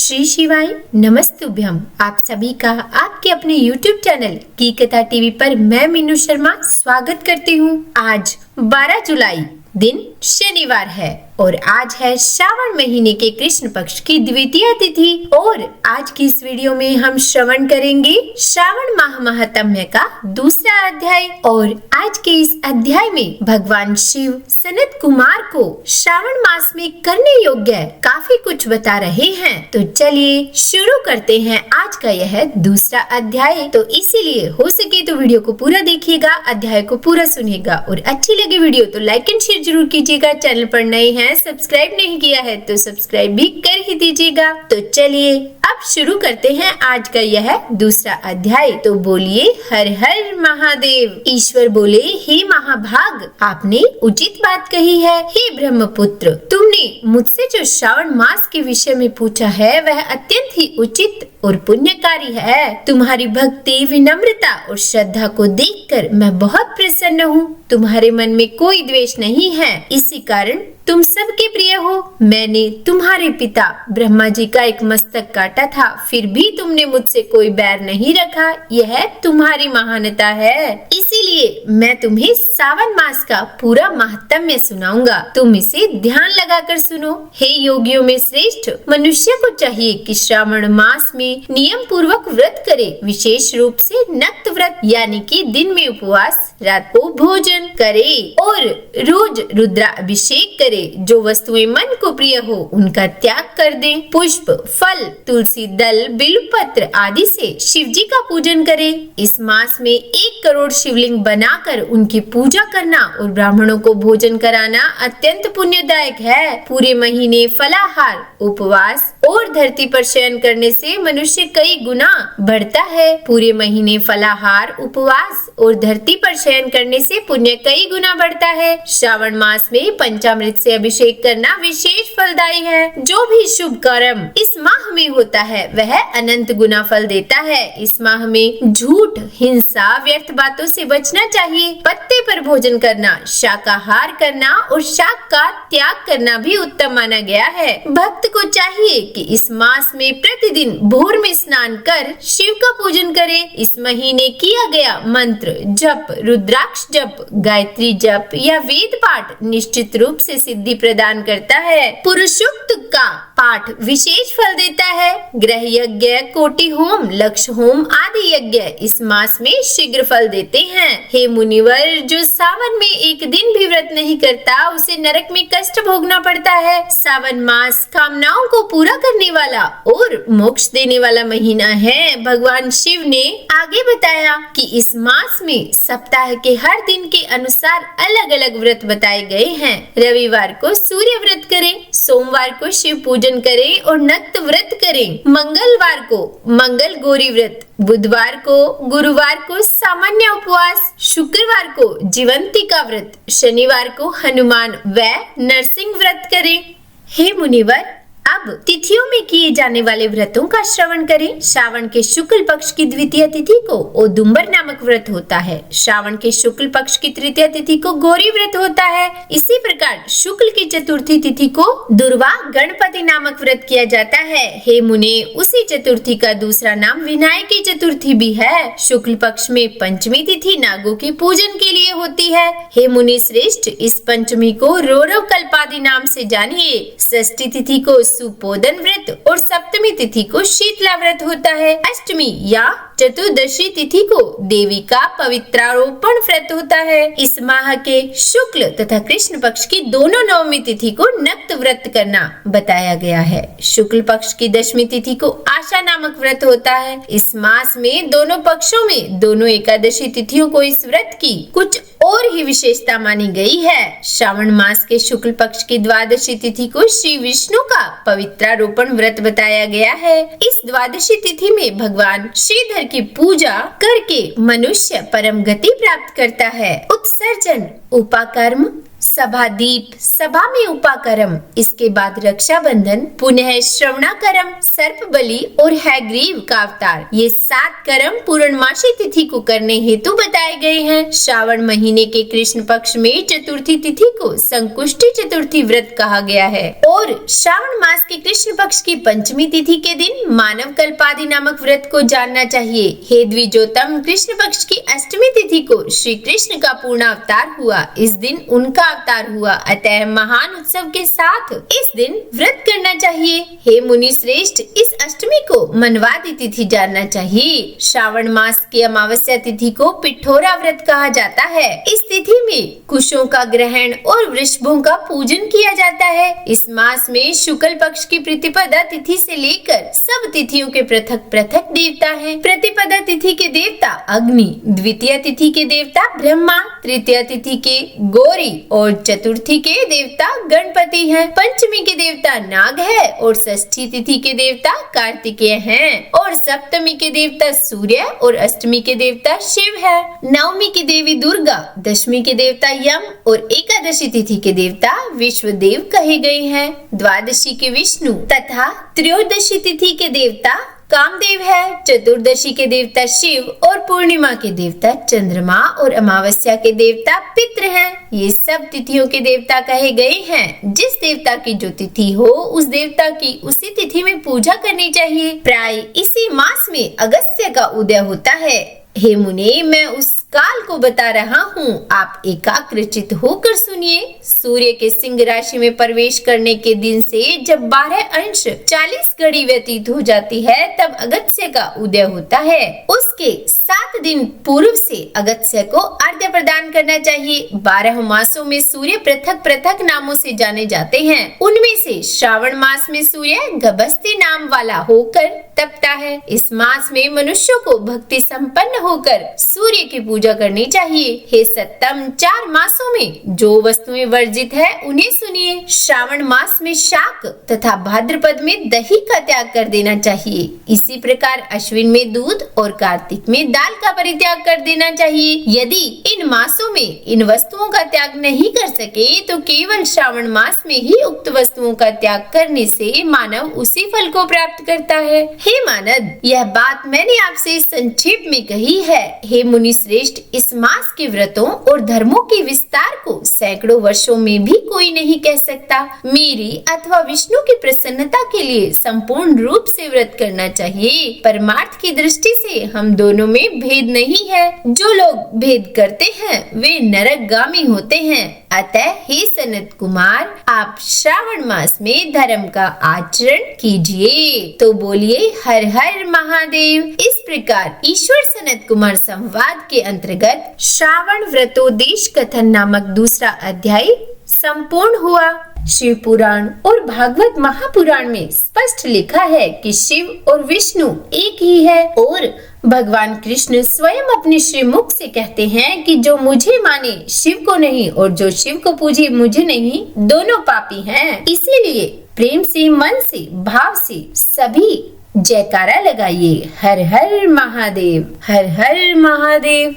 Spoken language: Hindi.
श्री शिवाय नमस्तुभ्यम। आप सभी का आपके अपने YouTube चैनल की कथा टीवी पर मैं मीनू शर्मा स्वागत करती हूँ। आज 12 जुलाई दिन शनिवार है और आज है श्रावण महीने के कृष्ण पक्ष की द्वितीय तिथि। और आज की इस वीडियो में हम श्रवण करेंगे श्रावण माह महात्म्य का दूसरा अध्याय। और आज के इस अध्याय में भगवान शिव सनत कुमार को श्रावण मास में करने योग्य काफी कुछ बता रहे हैं। तो चलिए शुरू करते हैं आज का यह दूसरा अध्याय। तो इसीलिए हो सके तो वीडियो को पूरा देखिएगा, अध्याय को पूरा सुनिएगा और अच्छी लगे वीडियो तो लाइक एंड शेयर जरूर कीजिएगा। चैनल पर नए हैं, सब्सक्राइब नहीं किया है तो सब्सक्राइब भी कर ही दीजिएगा। तो चलिए अब शुरू करते हैं आज का यह दूसरा अध्याय। तो बोलिए हर हर महादेव। ईश्वर बोले, हे महाभाग, आपने उचित बात कही है। हे ब्रह्मपुत्र, तुमने मुझसे जो श्रावण मास के विषय में पूछा है वह अत्यंत ही उचित और पुण्यकारी है। तुम्हारी भक्ति, विनम्रता और श्रद्धा को देखकर मैं बहुत प्रसन्न हूँ। तुम्हारे मन में कोई द्वेष नहीं है, इसी कारण तुम सबके प्रिय हो। मैंने तुम्हारे पिता ब्रह्मा जी का एक मस्तक काटा था, फिर भी तुमने मुझसे कोई बैर नहीं रखा। यह तुम्हारी महानता है, इसीलिए मैं तुम्हें सावन मास का पूरा महात्म्य सुनाऊंगा। तुम इसे ध्यान लगाकर सुनो। हे योगियों में श्रेष्ठ, मनुष्य को चाहिए कि श्रावण मास में नियम पूर्वक व्रत करे, विशेष रूप से नक्त व्रत यानी कि दिन में उपवास, रात को भोजन करे और रोज रुद्राभिषेक करे। जो वस्तुएं मन को प्रिय हो उनका त्याग कर दें। पुष्प, फल, तुलसी दल, बिल्वपत्र आदि से शिव जी का पूजन करें। इस मास में 1 करोड़ शिवलिंग बनाकर उनकी पूजा करना और ब्राह्मणों को भोजन कराना अत्यंत पुण्यदायक है। पूरे महीने फलाहार, उपवास और धरती पर शयन करने से मनुष्य कई गुना बढ़ता है। पूरे महीने फलाहार, उपवास और धरती पर शयन करने से पुण्य कई गुना बढ़ता है। श्रावण मास में पंचामृत से अभिषेक करना विशेष फलदायी है। जो भी शुभ कर्म इस माह में होता है वह अनंत गुना फल देता है। इस माह में झूठ, हिंसा, व्यर्थ बातों से बचना चाहिए। पत्ते पर भोजन करना, शाकाहार करना और शाक का त्याग करना भी उत्तम माना गया है। भक्त को चाहिए कि इस मास में प्रतिदिन भोर में स्नान कर शिव का पूजन करे। इस महीने किया गया मंत्र जप, रुद्राक्ष जप, गायत्री जप या वेद पाठ निश्चित रूप से सिद्धि प्रदान करता है। पुरुषोक्त का पाठ विशेष फल देता है। ग्रह यज्ञ, कोटि होम, लक्ष्य होम आदि यज्ञ इस मास में शीघ्र फल देते हैं। हे मुनिवर, जो सावन में एक दिन भी व्रत नहीं करता उसे नरक में कष्ट भोगना पड़ता है। सावन मास कामनाओं को पूरा करने वाला और मोक्ष देने वाला महीना है। भगवान शिव ने आगे बताया कि इस मास में सप्ताह के हर दिन के अनुसार अलग अलग व्रत बताए गए हैं। रविवार को सूर्य व्रत करें, सोमवार को शिव पूजन करें और नक्त व्रत करें, मंगलवार को मंगल गौरी व्रत, बुधवार को, गुरुवार को सामान्य उपवास, शुक्रवार को जीवंतिका व्रत, शनिवार को हनुमान व नरसिंह व्रत करें। हे मुनिवर, अब तिथियों में किए जाने वाले व्रतों का श्रवण करें। श्रावण के शुक्ल पक्ष की द्वितीय तिथि को ओदुम्बर नामक व्रत होता है। श्रावण के शुक्ल पक्ष की तृतीय तिथि को गौरी व्रत होता है। इसी प्रकार शुक्ल की चतुर्थी तिथि को दुर्वा गणपति नामक व्रत किया जाता है। हे मुने, उसी चतुर्थी का दूसरा नाम विनायकी चतुर्थी भी है। शुक्ल पक्ष में पंचमी तिथि नागों के पूजन के लिए होती है। हे मुनि श्रेष्ठ, इस पंचमी को रौरव कल्पादि नाम से जानिए। षष्ठी तिथि को सुपोदन व्रत और सप्तमी तिथि को शीतला व्रत होता है। अष्टमी या चतुर्दशी तिथि को देवी का पवित्रारोपण व्रत होता है। इस माह के शुक्ल तथा कृष्ण पक्ष की दोनों नवमी तिथि को नक्त व्रत करना बताया गया है। शुक्ल पक्ष की दशमी तिथि को आशा नामक व्रत होता है। इस मास में दोनों पक्षों में दोनों एकादशी तिथियों को इस व्रत की कुछ और ही विशेषता मानी गई है। श्रावण मास के शुक्ल पक्ष की द्वादशी तिथि को श्री विष्णु का पवित्रारोपण व्रत बताया गया है। इस द्वादशी तिथि में भगवान श्रीधर की पूजा करके मनुष्य परम गति प्राप्त करता है। उत्सर्जन, उपाकर्म, सभा दीप, सभा में उपाकरम, इसके बाद रक्षाबंधन, पुनः श्रवणाकरम, सर्प बलि और हैग्रीव का अवतार। ये 7 कर्म पूर्णमासी तिथि को करने हेतु बताए गए हैं। श्रावण महीने के कृष्ण पक्ष में चतुर्थी तिथि को संकुष्टि चतुर्थी व्रत कहा गया है और श्रावण मास के कृष्ण पक्ष की पंचमी तिथि के दिन मानव कल्पादि नामक व्रत को जानना चाहिए। हे द्विजोतम, कृष्ण पक्ष की अष्टमी तिथि को श्री कृष्ण का पूर्ण अवतार हुआ। इस दिन उनका अवतार हुआ, अतः महान उत्सव के साथ इस दिन व्रत करना चाहिए। हे मुनि श्रेष्ठ, इस अष्टमी को मनवादी तिथि जानना चाहिए। श्रावण मास की अमावस्या तिथि को पिठोरा व्रत कहा जाता है। इस तिथि में कुशों का ग्रहण और वृषभों का पूजन किया जाता है। इस मास में शुक्ल पक्ष की प्रतिपदा तिथि से लेकर सब तिथियों के पृथक पृथक देवता हैं। प्रतिपदा तिथि के देवता अग्नि, द्वितीय तिथि के देवता ब्रह्मा, तृतीय तिथि के गौरी और चतुर्थी के देवता गणपति हैं। पंचमी के देवता नाग है और षष्ठी तिथि के देवता कार्तिकेय हैं और सप्तमी के देवता सूर्य और अष्टमी के देवता शिव है। नवमी की देवी दुर्गा, दशमी के देवता यम और एकादशी तिथि के देवता विश्वदेव कहे गए हैं। द्वादशी के विष्णु तथा त्रयोदशी तिथि के देवता कामदेव है। चतुर्दशी के देवता शिव और पूर्णिमा के देवता चंद्रमा और अमावस्या के देवता पितृ हैं। ये सब तिथियों के देवता कहे गए हैं। जिस देवता की जो तिथि हो, उस देवता की उसी तिथि में पूजा करनी चाहिए। प्राय इसी मास में अगस्त्य का उदय होता है। हे मुने, मैं उस काल को बता रहा हूँ, आप एकाग्रचित होकर सुनिए। सूर्य के सिंह राशि में प्रवेश करने के दिन से जब 12 अंश 40 घड़ी व्यतीत हो जाती है, तब अगस्त्य का उदय होता है। उसके 7 दिन पूर्व से अगस्त्य को अर्घ्य प्रदान करना चाहिए। 12 मासों में सूर्य पृथक पृथक नामों से जाने जाते हैं। उनमें से श्रावण मास में सूर्य गभस्ती नाम वाला होकर तपता है। इस मास में मनुष्यों को भक्ति संपन्न होकर सूर्य की पूजा करनी चाहिए। हे सत्तम, 4 मासों में जो वस्तुएं वर्जित है उन्हें सुनिए। श्रावण मास में शाक तथा भाद्रपद में दही का त्याग कर देना चाहिए। इसी प्रकार अश्विन में दूध और कार्तिक में दाल का परित्याग कर देना चाहिए। यदि इन मासों में इन वस्तुओं का त्याग नहीं कर सके तो केवल श्रावण मास में ही उक्त वस्तुओं का त्याग करने से मानव उसी फल को प्राप्त करता है। हे मानद, यह बात मैंने आपसे संक्षेप में कही है। हे मुनि श्रेष्ठ, इस मास के व्रतों और धर्मों के विस्तार को सैकड़ों वर्षों में भी कोई नहीं कह सकता। मेरी अथवा विष्णु की प्रसन्नता के लिए संपूर्ण रूप से व्रत करना चाहिए। परमार्थ की दृष्टि से हम दोनों में भेद नहीं है। जो लोग भेद करते हैं वे नरकगामी होते हैं। अतः हे सनत कुमार, आप श्रावण मास में धर्म का आचरण कीजिए। तो बोलिए हर हर महादेव। इस प्रकार ईश्वर सनत कुमार संवाद के अंतर्गत श्रावण व्रतोदेश कथन नामक दूसरा अध्याय संपूर्ण हुआ। शिव पुराण और भागवत महापुराण में स्पष्ट लिखा है कि शिव और विष्णु एक ही है और भगवान कृष्ण स्वयं अपने श्रीमुख से कहते हैं कि जो मुझे माने शिव को नहीं और जो शिव को पूजे मुझे नहीं, दोनों पापी हैं। इसीलिए प्रेम से, मन से, भाव से सभी जयकारा लगाइए। हर हर महादेव, हर हर महादेव।